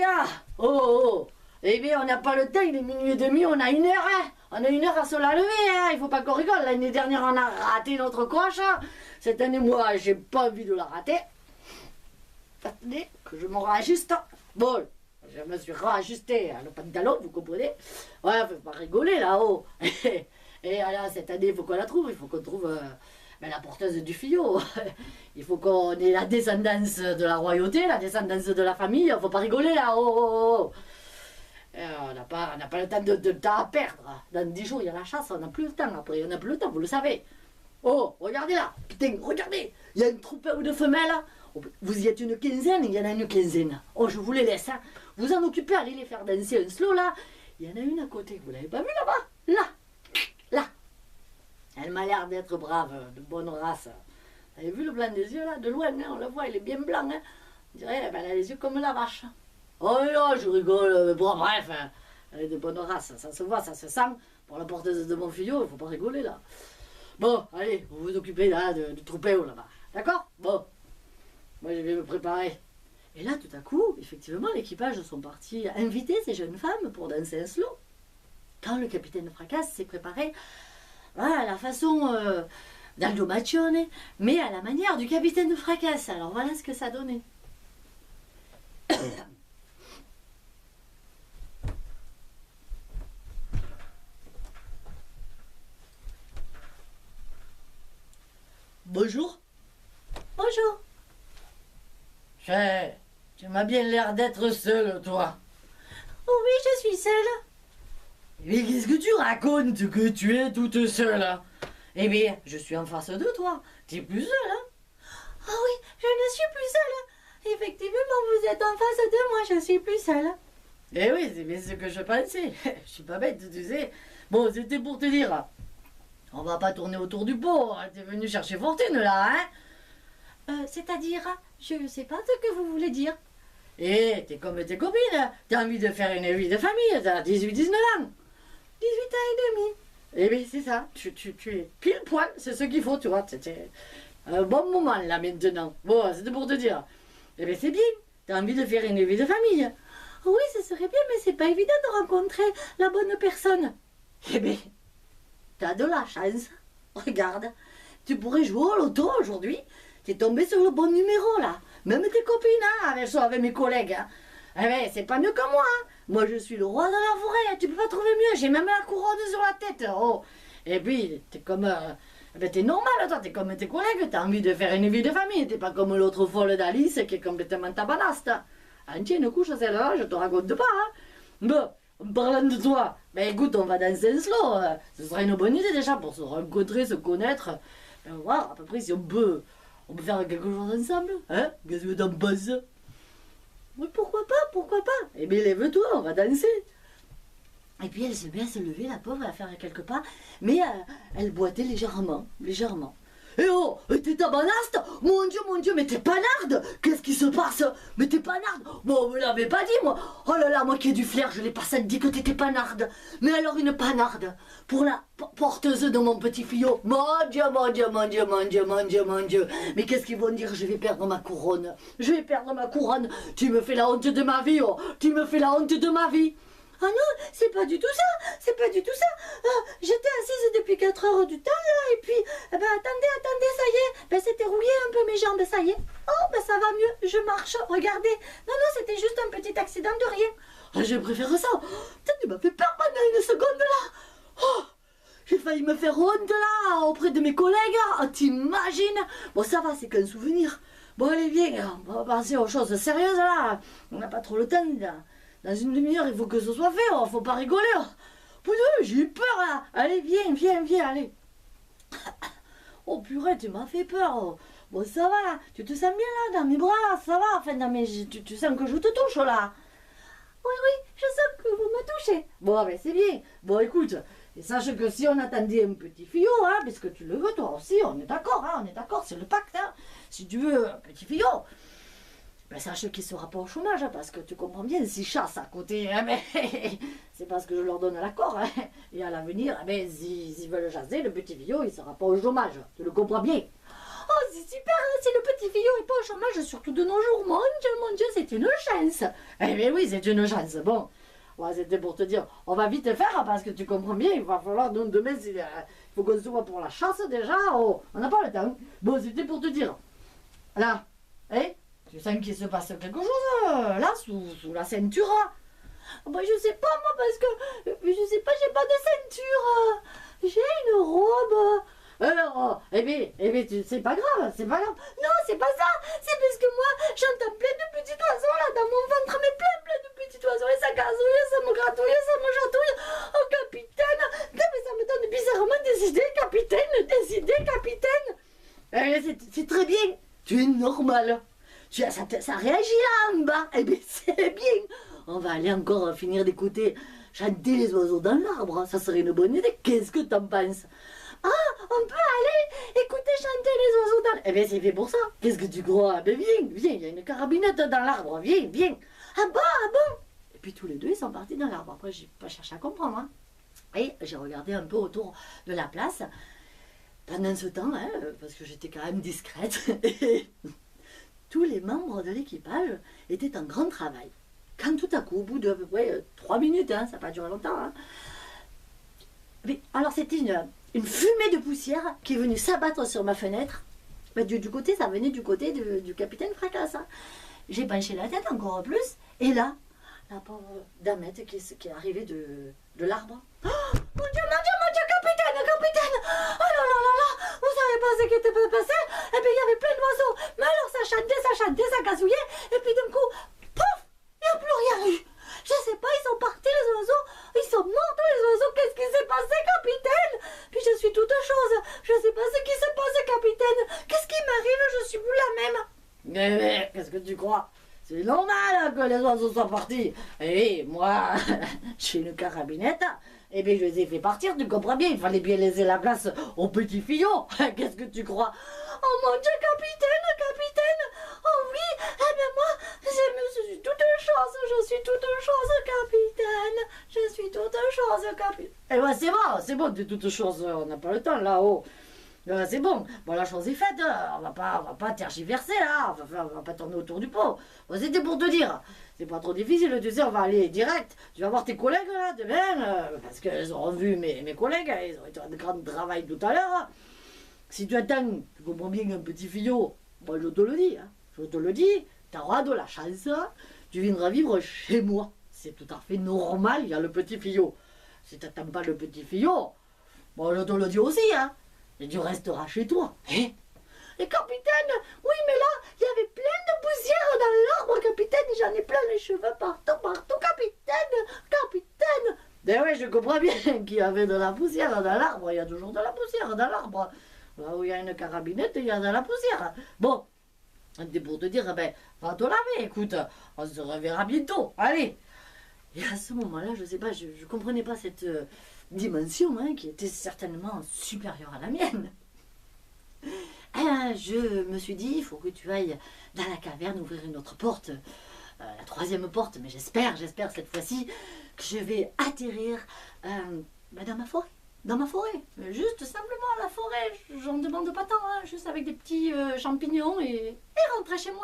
gars! Oh, oh! Eh bien, on n'a pas le temps, il est minuit et demi, on a 1 heure, hein! On a 1 heure à se la lever, hein! Il faut pas qu'on rigole. L'année dernière, on a raté notre coche. Hein. Cette année, moi, j'ai pas envie de la rater. Attendez, que je me réajuste. Bon, je me suis réajusté à le pantalon, vous comprenez? Ouais, faut pas rigoler là-haut. Et alors, cette année, il faut qu'on la trouve, il faut qu'on trouve la porteuse du fillot. Il faut qu'on ait la descendance de la royauté, la descendance de la famille, il faut pas rigoler là-haut. On n'a pas le temps de temps à perdre. Dans 10 jours, il y a la chasse, on n'a plus le temps après, on n'a plus le temps, vous le savez. Oh, regardez là, putain, regardez, il y a une troupe de femelles. Vous y êtes une quinzaine, il y en a une quinzaine. Oh, je vous les laisse, hein. Vous en occupez, allez les faire danser un slow là. Il y en a une à côté, vous l'avez pas vu là-bas? Là. Elle m'a l'air d'être brave, de bonne race. Vous avez vu le blanc des yeux là? De loin, hein, on le voit, il est bien blanc. Hein. On dirait elle a les yeux comme la vache. Oh non, je rigole, mais bon, bref, hein. Elle est de bonne race, ça se voit, ça se sent. Pour la porteuse de mon fillot, il faut pas rigoler là. Bon, allez, vous vous occupez là de Troupéo là-bas. D'accord? Bon. Moi, je vais me préparer. Et là, tout à coup, effectivement, l'équipage sont partis inviter ces jeunes femmes pour danser un slow. Quand le capitaine Fracasse s'est préparé à la façon d'Aldo Macione, mais à la manière du capitaine Fracasse. Alors voilà ce que ça donnait. Bonjour. Bonjour. Tu m'as bien l'air d'être seule, toi. Oh oui, je suis seule. Mais qu'est-ce que tu racontes que tu es toute seule? Eh bien, je suis en face de toi. Tu es plus seule, hein? Ah oui, je ne suis plus seule. Effectivement, vous êtes en face de moi, je suis plus seule. Eh oui, c'est bien ce que je pensais. Je suis pas bête, tu sais. Bon, c'était pour te dire. On va pas tourner autour du pot. T'es venu chercher fortune, là, hein? C'est-à-dire, je ne sais pas ce que vous voulez dire. Eh, t'es comme tes copines. T'as envie de faire une vie de famille. T'as 18-19 ans. 18 ans et demi. Eh bien, c'est ça. Tu es pile poil. C'est ce qu'il faut, tu vois. C'était un bon moment, là, maintenant. Bon, c'était pour te dire. Eh bien, c'est bien. T'as envie de faire une vie de famille. Oui, ce serait bien, mais c'est pas évident de rencontrer la bonne personne. Eh bien, t'as de la chance. Regarde. Tu pourrais jouer au loto aujourd'hui. T'es tombé sur le bon numéro, là. Même tes copines, hein, avec mes collègues. Hein. Eh bien, c'est pas mieux que moi. Hein. Moi, je suis le roi de la forêt. Tu peux pas trouver mieux. J'ai même la couronne sur la tête. Oh. Et puis, t'es comme... t'es normal, toi. T'es comme tes collègues. T'as envie de faire une vie de famille. T'es pas comme l'autre folle d'Alice qui est complètement tabanaste. Tiens, une couche, celle-là, je te raconte pas. Hein. Bon, en parlant de toi, ben écoute, on va danser un slow. Ce serait une bonne idée déjà pour se rencontrer, se connaître. Ben, voir à peu près si on peut faire quelque chose ensemble. Hein? Qu'est-ce que t'en penses? Oui, pourquoi pas? Eh bien, lève-toi, on va danser. Et puis elle se met à se lever, la pauvre, à faire quelques pas, mais elle boitait légèrement. Eh oh, t'es tabanaste? Mon Dieu, mais t'es panarde? Qu'est-ce qui se passe? Mais t'es panarde? Bon, vous l'avez pas dit, moi. Oh là là, moi qui ai du flair, je l'ai pas dit que t'étais panarde. Mais alors une panarde pour la porteuse de mon petit fillot. Mon Dieu. Mais qu'est-ce qu'ils vont dire? Je vais perdre ma couronne. Tu me fais la honte de ma vie, oh. Ah non, c'est pas du tout ça. J'étais assise depuis 4 heures du temps là, et puis, attendez, ça y est, c'était rouillé un peu mes jambes, ça y est. Oh, ça va mieux, je marche, regardez. Non, c'était juste un petit accident de rien. Ah, je préfère ça. Putain, tu m'as fait peur pendant 1 seconde là. Oh, j'ai failli me faire honte là, auprès de mes collègues. Oh, t'imagines? Bon, ça va, c'est qu'un souvenir. Bon, allez, viens, on va passer aux choses sérieuses là. On n'a pas trop le temps là. Dans une demi-heure, il faut que ce soit fait, oh, faut pas rigoler. Oh. Putain, j'ai eu peur là. Allez, viens, allez. Oh purée, tu m'as fait peur. Oh. Bon, ça va, tu te sens bien là, dans mes bras, là, ça va. Enfin, tu sens que je te touche là. Oui, je sens que vous me touchez. Bon, ben c'est bien. Bon, écoute, et sache que si on attendait un petit fillot, hein, parce que tu le veux toi aussi, on est d'accord, c'est le pacte. Hein. Si tu veux un petit fillot, ben sache qu'il ne sera pas au chômage, hein, parce que tu comprends bien, s'ils chassent à côté, hein, mais c'est parce que je leur donne l'accord. Hein, et à l'avenir, s'ils veulent chasser, le petit fillot, il ne sera pas au chômage. Tu le comprends bien. Oh, c'est super, si le petit fillon est pas au chômage, surtout de nos jours, mon Dieu, c'est une chance. Eh bien oui, c'est une chance. Bon, ouais, c'était pour te dire, on va vite faire parce que tu comprends bien, il va falloir, donc demain, il faut qu'on se voit pour la chasse déjà. Oh, on n'a pas le temps. Bon, c'était pour te dire, là, tu sens qu'il se passe quelque chose là, sous la ceinture. Bah, je sais pas moi parce que je sais pas, j'ai pas de ceinture. J'ai une robe. Alors, c'est pas grave, c'est pas grave. Non, c'est pas ça. C'est parce que moi, j'entends plein de petits oiseaux là dans mon ventre, mais plein de petits oiseaux. Et ça gazouille, ça me gratouille, ça me chatouille. Oh, capitaine. Non, mais ça me donne bizarrement des idées, capitaine. Des idées, capitaine. C'est très bien. Tu es normal. Ça réagit là en bas. Eh bien, c'est bien. On va aller encore finir d'écouter chanter les oiseaux dans l'arbre. Ça serait une bonne idée. Qu'est-ce que t'en penses? Ah, on peut aller écouter chanter les oiseaux dans l'arbre. Eh bien, c'est fait pour ça. Qu'est-ce que tu crois? Ben viens, il y a une carabinette dans l'arbre. Viens. Ah bon? Et puis tous les deux, ils sont partis dans l'arbre. Après, j'ai pas cherché à comprendre. Hein. Et j'ai regardé un peu autour de la place. Pendant ce temps, parce que j'étais quand même discrète, et tous les membres de l'équipage étaient en grand travail. Quand tout à coup, au bout de à peu près 3 minutes, ça n'a pas duré longtemps, mais alors c'était une fumée de poussière qui est venue s'abattre sur ma fenêtre. Mais du côté, ça venait du côté du capitaine Fracasse. J'ai penché la tête encore plus, et là, la pauvre damette qui est arrivée de l'arbre. Oh, mon Dieu, capitaine! Oh là! Vous savez pas ce qui était passé? Eh bien, il y avait plein d'oiseaux. Mais alors, ça chantait, ça gazouillait, et puis d'un coup, pouf! Il n'y a plus rien eu. Je sais pas, ils sont partis les oiseaux. Ils sont morts tous les oiseaux. Qu'est-ce qui s'est passé, capitaine? Puis je suis toute chose. Je sais pas ce qui se passe, capitaine. Qu'est-ce qui m'arrive? Je suis plus la même. Mais qu'est-ce que tu crois? C'est normal que les oiseaux soient partis. Et moi, j'ai une carabinette. Eh bien, je les ai fait partir, tu comprends bien. Il fallait bien laisser la place aux petits fillots. Qu'est-ce que tu crois? Oh mon Dieu, capitaine. Oh oui, eh bien moi, je suis toute chose, capitaine. Je suis toute chose, capitaine. Eh ben c'est bon, t'es toute chose. On n'a pas le temps là-haut. C'est bon, la chose est faite, on va pas tergiverser là, on va pas tourner autour du pot. Bon, c'était pour te dire, c'est pas trop difficile, tu sais, on va aller direct. Tu vas voir tes collègues là, demain, parce qu'ils auront vu mes collègues, ils ont été en grand travail tout à l'heure. Si tu attends, tu comprends bien un petit fillot, je te le dis, t'auras de la chance, tu viendras vivre chez moi. C'est tout à fait normal, il y a le petit fillot. Si t'attends pas le petit fillot, je te le dis aussi, et tu resteras chez toi. Et capitaine, oui, mais là, il y avait plein de poussière dans l'arbre, capitaine. J'en ai plein les cheveux partout, capitaine. Ben oui, je comprends bien qu'il y avait de la poussière dans l'arbre. Il y a toujours de la poussière dans l'arbre. Là où il y a une carabinette, il y a de la poussière. Bon, c'est pour te dire, va te laver, écoute. On se reverra bientôt. Allez. Et à ce moment-là, je sais pas, je comprenais pas cette dimension qui était certainement supérieure à la mienne. Je me suis dit, il faut que tu ailles dans la caverne ouvrir une autre porte, la 3e porte, mais j'espère cette fois-ci que je vais atterrir dans ma forêt, juste simplement la forêt, j'en demande pas tant, juste avec des petits champignons et rentrer chez moi.